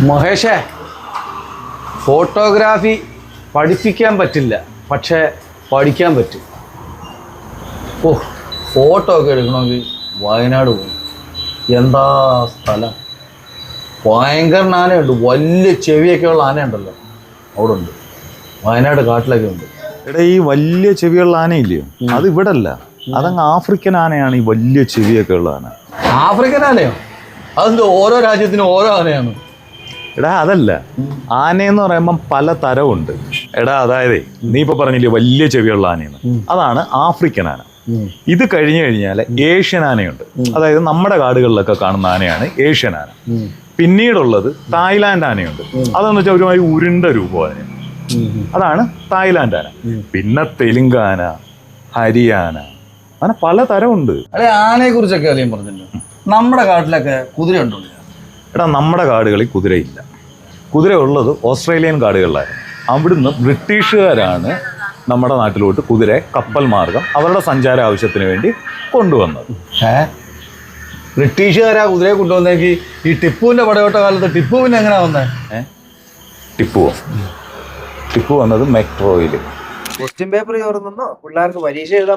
മഹേഷേ, photography പഠിപ്പിക്കാൻ പറ്റില്ല, പക്ഷേ പഠിക്കാൻ പറ്റും. ഓ, ഫോട്ടോ ഒക്കെ എടുക്കണമെങ്കിൽ വയനാട് പോകും. എന്താ സ്ഥലം! ഭയങ്കര ആനയുണ്ട്, വലിയ ചെവിയൊക്കെ ഉള്ള ആനയുണ്ടല്ലോ, അവിടെ ഉണ്ട്. വയനാട് കാട്ടിലൊക്കെ ഉണ്ട്. എടാ, ഈ വലിയ ചെവിയുള്ള ആനയില്ലയോ, അത് ഇവിടെ അല്ല, അതങ്ങ് ആഫ്രിക്കൻ ആനയാണ്. ഈ വലിയ ചെവിയൊക്കെ ഉള്ള ആന ആഫ്രിക്കൻ ആനയോ? അതെന്ത്, ഓരോ രാജ്യത്തിനും ഓരോ ആനയാണ്. എടാ അതല്ല, ആനയെന്ന് പറയുമ്പം പല തരമുണ്ട്. എടാ, അതായത് നീ ഇപ്പൊ പറഞ്ഞില്ലേ വലിയ ചെവിയുള്ള ആനയെന്ന്, അതാണ് ആഫ്രിക്കൻ ആന. ഇത് കഴിഞ്ഞു കഴിഞ്ഞാൽ ഏഷ്യൻ ആനയുണ്ട്. അതായത് നമ്മുടെ കാടുകളിലൊക്കെ കാണുന്ന ആനയാണ് ഏഷ്യൻ ആന. പിന്നീടുള്ളത് തായ്ലാന്റ് ആനയുണ്ട്. അതെന്ന് വെച്ചാൽ ഒരുമാതിരി ഉരുണ്ട രൂപമാണ്, അതാണ് തായ്ലാന്റ് ആന. പിന്നെ തെലുങ്കാന, ഹരിയാന, അങ്ങനെ പല തരമുണ്ട്. അല്ലെ, ആനയെ കുറിച്ചൊക്കെ അറിയാൻ പറഞ്ഞല്ലോ. നമ്മുടെ കാട്ടിലൊക്കെ കുതിര ഉണ്ടോ? എടാ, നമ്മുടെ കാടുകളിൽ കുതിരയില്ല. കുതിര ഉള്ളത് ഓസ്ട്രേലിയൻ കാടുകളിലായിരുന്നു. അവിടുന്ന് ബ്രിട്ടീഷുകാരാണ് നമ്മുടെ നാട്ടിലോട്ട് കുതിരയെ കപ്പൽ മാർഗം അവരുടെ സഞ്ചാര ആവശ്യത്തിന് വേണ്ടി കൊണ്ടുവന്നത്. ബ്രിട്ടീഷുകാരാ കുതിരയെ കൊണ്ടുവന്നെങ്കിൽ ഈ ടിപ്പുവിന്റെ പടയോട്ട കാലത്ത് ടിപ്പു പിന്നെ എങ്ങനെയാ വന്നേ? ടിപ്പു വന്നത് മെട്രോയിൽ. ക്വസ്റ്റ്യൻ പേപ്പർ ചോർന്നോ പിള്ളേർക്ക് പരീക്ഷ എഴുതാൻ